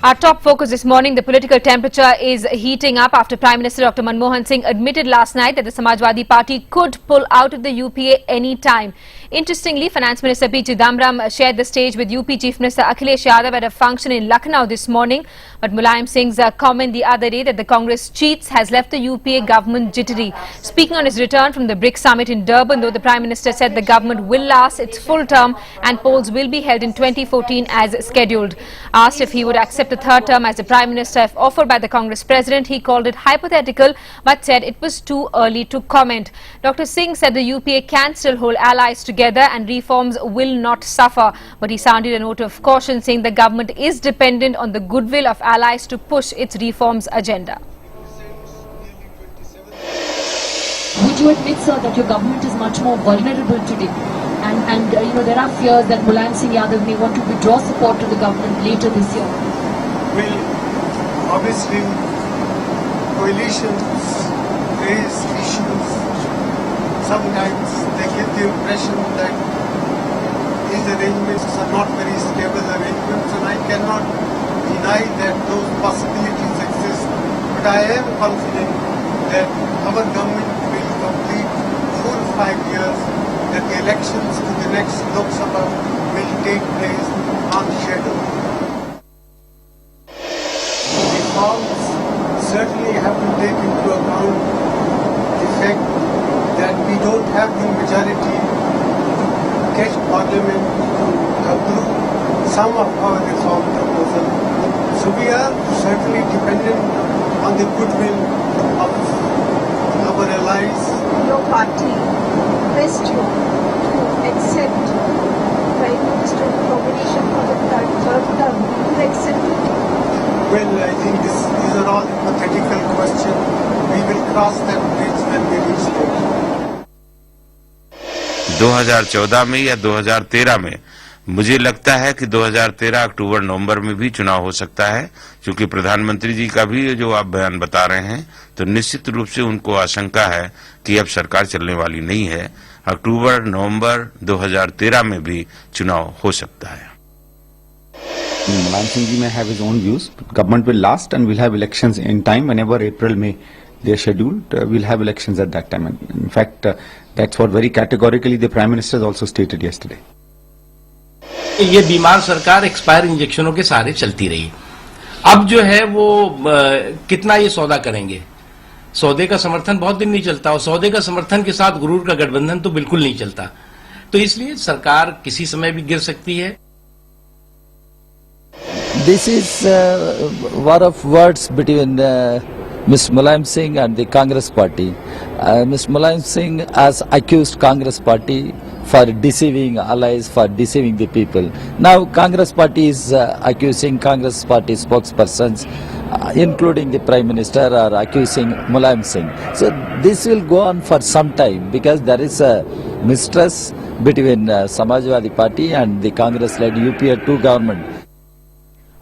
Our top focus this morning, the political temperature is heating up after Prime Minister Dr. Manmohan Singh admitted last night that the Samajwadi Party could pull out of the UPA any time. Interestingly, Finance Minister P. Chidambaram shared the stage with UP Chief Minister Akhilesh at a function in Lucknow this morning. But Mulayam Singh's comment the other day that the Congress cheats has left the UPA government jittery. Speaking on his return from the BRICS summit in Durban, though, the Prime Minister said the government will last its full term and polls will be held in 2014 as scheduled. Asked if he would accept a third term as the Prime Minister if offered by the Congress President, he called it hypothetical but said it was too early to comment. Dr. Singh said the UPA can still hold allies together and reforms will not suffer. But he sounded a note of caution, saying the government is dependent on the goodwill of allies to push its reforms agenda. Would you admit, sir, that your government is much more vulnerable today? And there are fears that Mulayam Singh Yadav may want to withdraw support to the government later this year. Well, obviously, coalitions raise issues. Sometimes they give the impression that these arrangements are not very stable arrangements, and I cannot deny that those possibilities exist. But I am confident that our government will complete full 5 years, that the elections to the next Lok Sabha will take place on schedule. Reforms certainly have to take into account the fact that we don't have the majority to get Parliament to approve some of our reform proposals. So we are certainly dependent on the goodwill of our allies. Your party pressed you to accept Prime Minister nomination for the third term. Will you accept it? Well, I think these are all hypothetical questions. We will cross that bridge when we reach there. 2014 में या 2013 में मुझे लगता है कि 2013 अक्टूबर-नवंबर में भी चुनाव हो सकता है, क्योंकि प्रधानमंत्री जी का भी जो आप बयान बता रहे हैं, तो निश्चित रूप से उनको आशंका है कि अब सरकार चलने वाली नहीं है। अक्टूबर-नवंबर 2013 में भी चुनाव हो सकता है। Mulayam Singh ji may have his own views. Government will last and we'll have elections in time. Whenever April, May they are scheduled, we'll have elections at that time. And in fact, that's what very categorically the Prime Minister has also stated yesterday. ये बीमार सरकार expire इंजेक्शनों के सहारे चलती रही। अब जो है वो कितना ये सौदा करेंगे? सौदे का समर्थन बहुत दिन नहीं चलता और सौदे का समर्थन के साथ गुरूर का गठबंधन तो बिल्कुल नहीं चलता। तो इसलिए सरकार किसी समय भी गिर सकती है। This is war of words between Mr. Mulayam Singh and the Congress Party. Mr. Mulayam Singh has accused Congress Party for deceiving allies, for deceiving the people. Now Congress Party is accusing Congress Party spokespersons, including the Prime Minister, are accusing Mulayam Singh. So this will go on for some time because there is a mistrust between Samajwadi Party and the Congress-led UPA 2 government.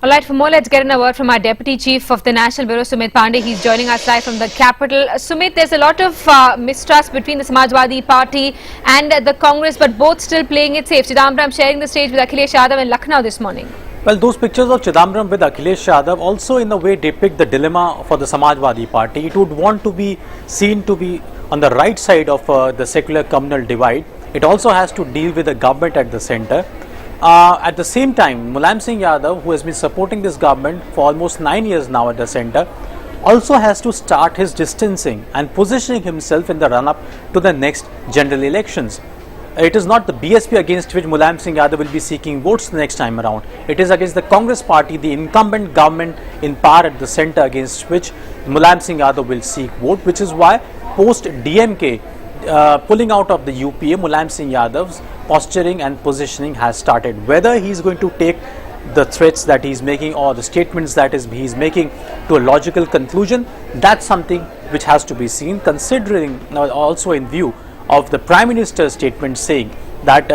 All right, for more, let's get in a word from our Deputy Chief of the National Bureau, Sumit Pandey. He's joining us live from the capital. Sumit, there's a lot of mistrust between the Samajwadi Party and the Congress, but both still playing it safe. Chidambaram sharing the stage with Akhilesh Yadav in Lucknow this morning. Well, those pictures of Chidambaram with Akhilesh Yadav also in a way depict the dilemma for the Samajwadi Party. It would want to be seen to be on the right side of the secular communal divide. It also has to deal with the government at the center. At the same time, Mulayam Singh Yadav, who has been supporting this government for almost 9 years now at the center, also has to start his distancing and positioning himself in the run-up to the next general elections. It is not the BSP against which Mulayam Singh Yadav will be seeking votes next time around. It is against the Congress Party, the incumbent government in power at the center, against which Mulayam Singh Yadav will seek vote, which is why post-DMK pulling out of the UPA, Mulayam Singh Yadav's posturing and positioning has started. Whether he is going to take the threats that he is making or the statements that he is making to a logical conclusion, that's something which has to be seen, considering also in view of the Prime Minister's statement saying that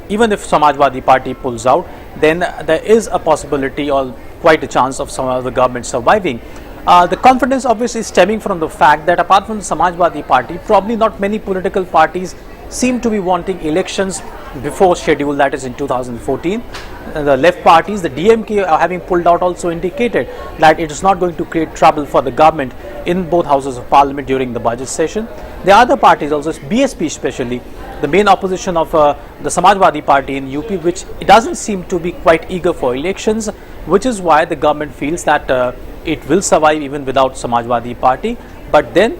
even if Samajwadi Party pulls out, then there is a possibility or quite a chance of some of the government surviving. The confidence obviously stemming from the fact that apart from the Samajwadi Party, probably not many political parties seem to be wanting elections before schedule, that is in 2014. the left parties, the DMK having pulled out, also indicated that it is not going to create trouble for the government in both houses of parliament during the budget session. The other parties also, BSP especially, the main opposition of the Samajwadi Party in UP, which it doesn't seem to be quite eager for elections, which is why the government feels that it will survive even without Samajwadi Party. But then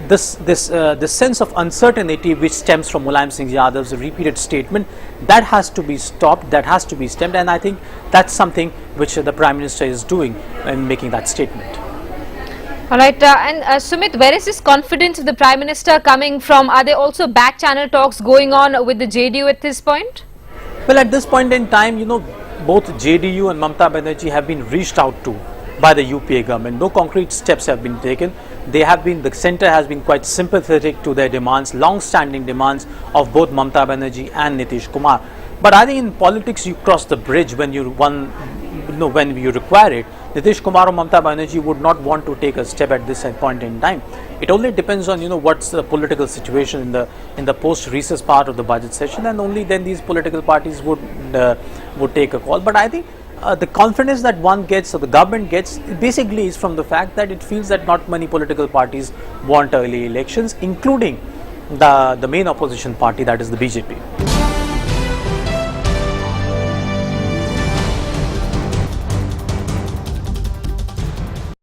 this sense of uncertainty which stems from Mulayam Singh Yadav's repeated statement, that has to be stopped, that has to be stemmed, and I think that's something which the Prime Minister is doing in making that statement. All right, and Sumit, where is this confidence of the Prime Minister coming from? Are there also back channel talks going on with the JDU at this point? Well, at this point in time, both JDU and Mamata Banerjee have been reached out to by the UPA government. No concrete steps have been taken. The centre has been quite sympathetic to their demands, long-standing demands of both Mamata Banerjee and Nitish Kumar. But I think in politics you cross the bridge when you require it. Nitish Kumar or Mamata Banerjee would not want to take a step at this point in time. It only depends on what's the political situation in the post-recess part of the budget session, and only then these political parties would take a call. But I think the confidence that one gets or the government gets basically is from the fact that it feels that not many political parties want early elections, including the main opposition party, that is the BJP.